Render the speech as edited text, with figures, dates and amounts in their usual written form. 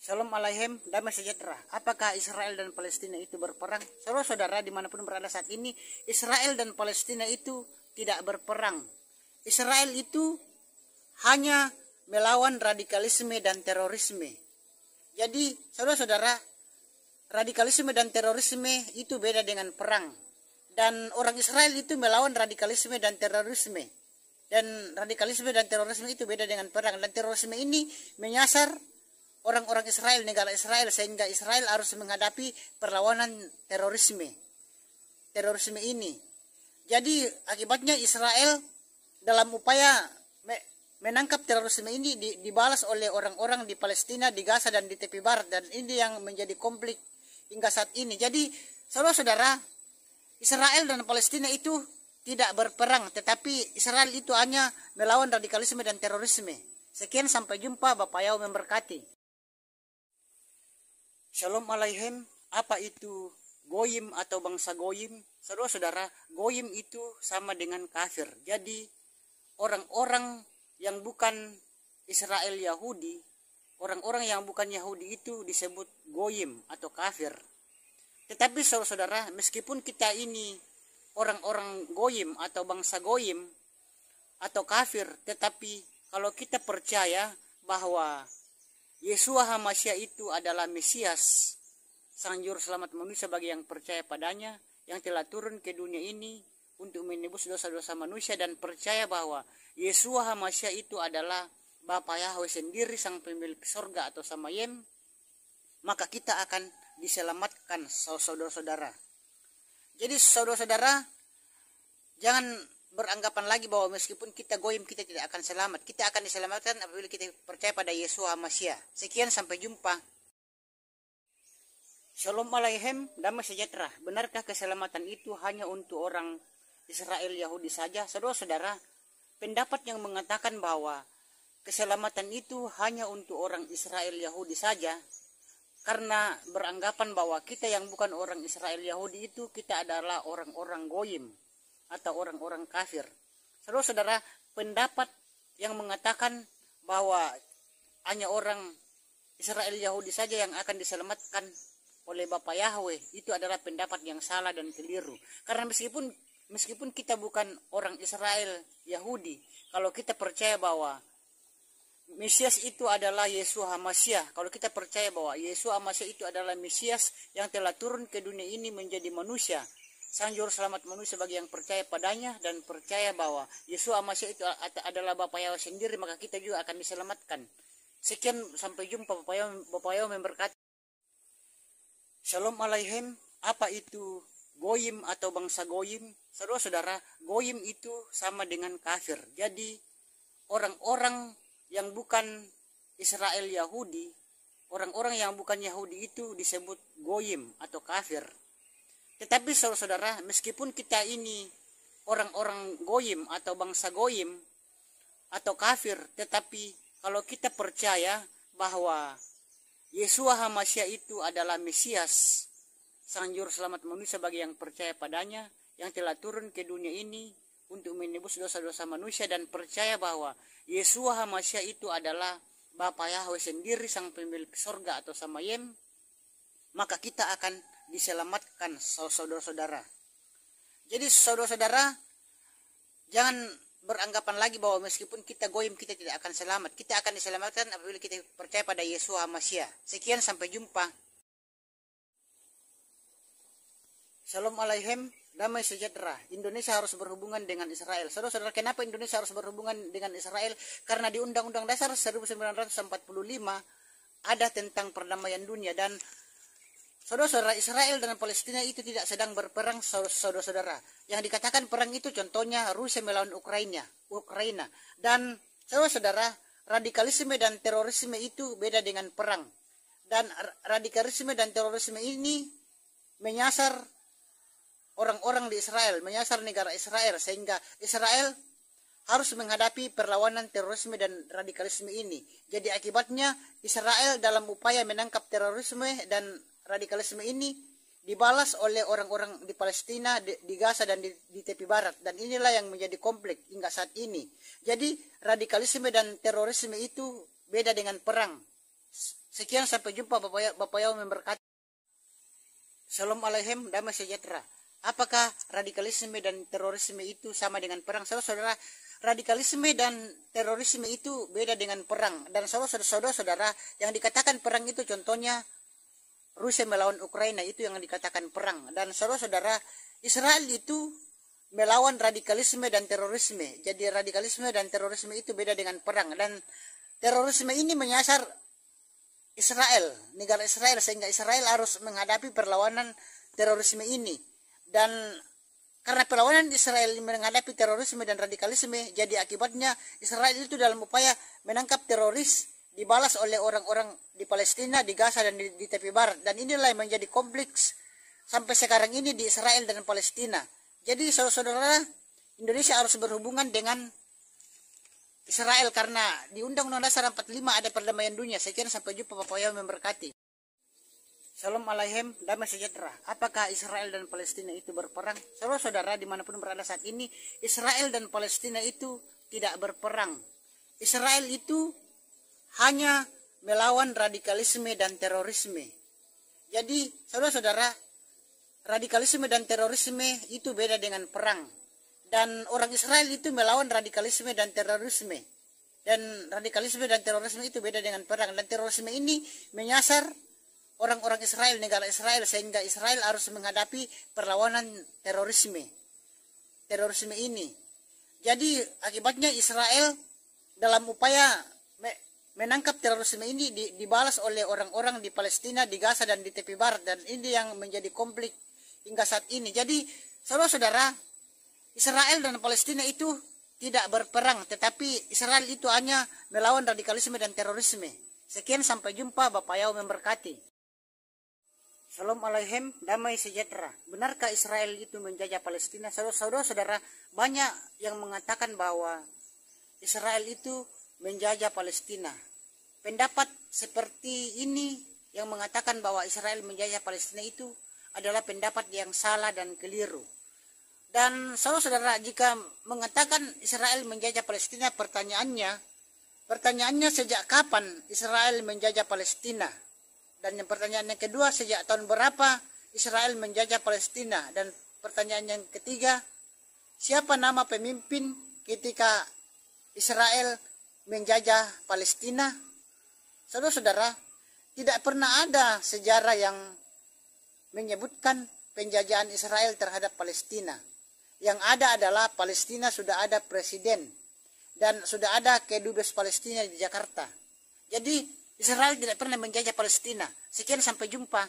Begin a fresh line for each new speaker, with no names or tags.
Shalom Aleichem, damai sejahtera. Apakah Israel dan Palestina itu berperang? Saudara-saudara dimanapun berada saat ini, Israel dan Palestina itu tidak berperang. Israel itu hanya melawan radikalisme dan terorisme. Jadi saudara-saudara, radikalisme dan terorisme itu beda dengan perang. Dan orang Israel itu melawan radikalisme dan terorisme. Dan radikalisme dan terorisme itu beda dengan perang. Dan terorisme ini menyasar orang-orang Israel, negara Israel, sehingga Israel harus menghadapi perlawanan terorisme ini. Jadi akibatnya Israel dalam upaya menangkap terorisme ini dibalas oleh orang-orang di Palestina, di Gaza dan di tepi barat, dan ini yang menjadi konflik hingga saat ini. Jadi saudara-saudara, Israel dan Palestina itu tidak berperang, tetapi Israel itu hanya melawan radikalisme dan terorisme. Sekian, sampai jumpa. Bapak Yahweh memberkati. Shalom Aleichem. Apa itu goyim atau bangsa goyim? Saudara-saudara, goyim itu sama dengan kafir. Jadi orang-orang yang bukan Israel Yahudi, orang-orang yang bukan Yahudi itu disebut goyim atau kafir. Tetapi saudara-saudara, meskipun kita ini orang-orang goyim atau bangsa goyim atau kafir, tetapi kalau kita percaya bahwa Yeshua HaMashiach itu adalah Mesias, Sang Juru Selamat manusia bagi yang percaya padanya, yang telah turun ke dunia ini untuk menebus dosa-dosa manusia, dan percaya bahwa Yeshua HaMashiach itu adalah Bapa Yahweh sendiri, Sang Pemilik Sorga atau Samayem, maka kita akan diselamatkan, saudara-saudara. Jadi saudara-saudara, jangan beranggapan lagi bahwa meskipun kita goyim kita tidak akan selamat. Kita akan diselamatkan apabila kita percaya pada Yeshua HaMashiach. Sekian, sampai jumpa. Shalom Aleichem, damai sejahtera. Benarkah keselamatan itu hanya untuk orang Israel Yahudi saja? Saudara-saudara, pendapat yang mengatakan bahwa keselamatan itu hanya untuk orang Israel Yahudi saja, karena beranggapan bahwa kita yang bukan orang Israel Yahudi itu, kita adalah orang-orang goyim atau orang-orang kafir. Saudara-saudara, pendapat yang mengatakan bahwa hanya orang Israel Yahudi saja yang akan diselamatkan oleh Bapa Yahweh, itu adalah pendapat yang salah dan keliru. Karena meskipun kita bukan orang Israel Yahudi, kalau kita percaya bahwa Mesias itu adalah Yeshua HaMashiach, kalau kita percaya bahwa Yeshua HaMashiach itu adalah Mesias yang telah turun ke dunia ini menjadi manusia, Sang Juru Selamat manusia bagi yang percaya padanya, dan percaya bahwa Yeshua HaMashiach itu adalah Bapa Yahweh sendiri, maka kita juga akan diselamatkan. Sekian, sampai jumpa. Bapa Yahweh memberkati. Shalom Aleichem. Apa itu goyim atau bangsa goyim? Saudara-saudara, goyim itu sama dengan kafir. Jadi orang-orang yang bukan Israel Yahudi, orang-orang yang bukan Yahudi itu disebut goyim atau kafir. Tetapi saudara-saudara, meskipun kita ini orang-orang goyim atau bangsa goyim atau kafir, tetapi kalau kita percaya bahwa Yeshua HaMashiach itu adalah Mesias, Sang Juru Selamat manusia bagi yang percaya padanya, yang telah turun ke dunia ini untuk menebus dosa-dosa manusia, dan percaya bahwa Yeshua HaMashiach itu adalah Bapa Yahweh sendiri, Sang Pemilik Sorga atau Samayem, maka kita akan diselamatkan, saudara-saudara. Jadi saudara-saudara, jangan beranggapan lagi bahwa meskipun kita goyim kita tidak akan selamat. Kita akan diselamatkan apabila kita percaya pada Yeshua HaMashiach. Sekian, sampai jumpa. Shalom Aleichem, damai sejahtera. Indonesia harus berhubungan dengan Israel. Saudara-saudara, kenapa Indonesia harus berhubungan dengan Israel? Karena di Undang-Undang Dasar 1945 ada tentang perdamaian dunia, dan saudara-saudara, Israel dan Palestina itu tidak sedang berperang, saudara-saudara. Yang dikatakan perang itu contohnya Rusia melawan Ukraina. Dan saudara-saudara, radikalisme dan terorisme itu beda dengan perang. Dan radikalisme dan terorisme ini menyasar orang-orang di Israel, menyasar negara Israel, sehingga Israel harus menghadapi perlawanan terorisme dan radikalisme ini. Jadi akibatnya Israel dalam upaya menangkap terorisme dan radikalisme ini dibalas oleh orang-orang di Palestina, di Gaza dan di tepi barat, dan inilah yang menjadi konflik hingga saat ini. Jadi radikalisme dan terorisme itu beda dengan perang. Sekian, sampai jumpa. Bapak Yao memberkati. Salam alaikum, damai sejahtera. Apakah radikalisme dan terorisme itu sama dengan perang? Saudara-saudara, radikalisme dan terorisme itu beda dengan perang. Dan saudara-saudara, yang dikatakan perang itu contohnya Rusia melawan Ukraina, itu yang dikatakan perang. Dan saudara-saudara, Israel itu melawan radikalisme dan terorisme. Jadi radikalisme dan terorisme itu beda dengan perang. Dan terorisme ini menyasar Israel, negara Israel, sehingga Israel harus menghadapi perlawanan terorisme ini. Dan karena perlawanan Israel menghadapi terorisme dan radikalisme, jadi akibatnya Israel itu dalam upaya menangkap teroris dibalas oleh orang-orang di Palestina, di Gaza, dan di tepi barat. Dan inilah yang menjadi kompleks sampai sekarang ini di Israel dan Palestina. Jadi saudara-saudara, Indonesia harus berhubungan dengan Israel karena di Undang-Undang Dasar 45 ada perdamaian dunia. Sekian, sampai jumpa. Bapak Yao memberkati. Salam alaikum, damai sejahtera. Apakah Israel dan Palestina itu berperang? Saudara-saudara, dimanapun berada saat ini, Israel dan Palestina itu tidak berperang. Israel itu hanya melawan radikalisme dan terorisme. Jadi saudara-saudara, radikalisme dan terorisme itu beda dengan perang. Dan orang Israel itu melawan radikalisme dan terorisme. Dan radikalisme dan terorisme itu beda dengan perang. Dan terorisme ini menyasar orang-orang Israel, negara Israel, sehingga Israel harus menghadapi perlawanan terorisme ini. Jadi akibatnya Israel dalam upaya menangkap terorisme ini dibalas oleh orang-orang di Palestina, di Gaza, dan di tepi barat. Dan ini yang menjadi konflik hingga saat ini. Jadi saudara-saudara, Israel dan Palestina itu tidak berperang, tetapi Israel itu hanya melawan radikalisme dan terorisme. Sekian, sampai jumpa. Bapak Yao memberkati. Salam alaikum, damai sejahtera. Benarkah Israel itu menjajah Palestina? Saudara-saudara, banyak yang mengatakan bahwa Israel itu menjajah Palestina. Pendapat seperti ini yang mengatakan bahwa Israel menjajah Palestina itu adalah pendapat yang salah dan keliru. Dan saudara-saudara, jika mengatakan Israel menjajah Palestina, pertanyaannya sejak kapan Israel menjajah Palestina? Dan yang pertanyaan yang kedua, sejak tahun berapa Israel menjajah Palestina? Dan pertanyaan yang ketiga, siapa nama pemimpin ketika Israel menjajah Palestina? Saudara-saudara, tidak pernah ada sejarah yang menyebutkan penjajahan Israel terhadap Palestina. Yang ada adalah Palestina sudah ada presiden dan sudah ada kedubes Palestina di Jakarta. Jadi Israel tidak pernah menjajah Palestina. Sekian, sampai jumpa.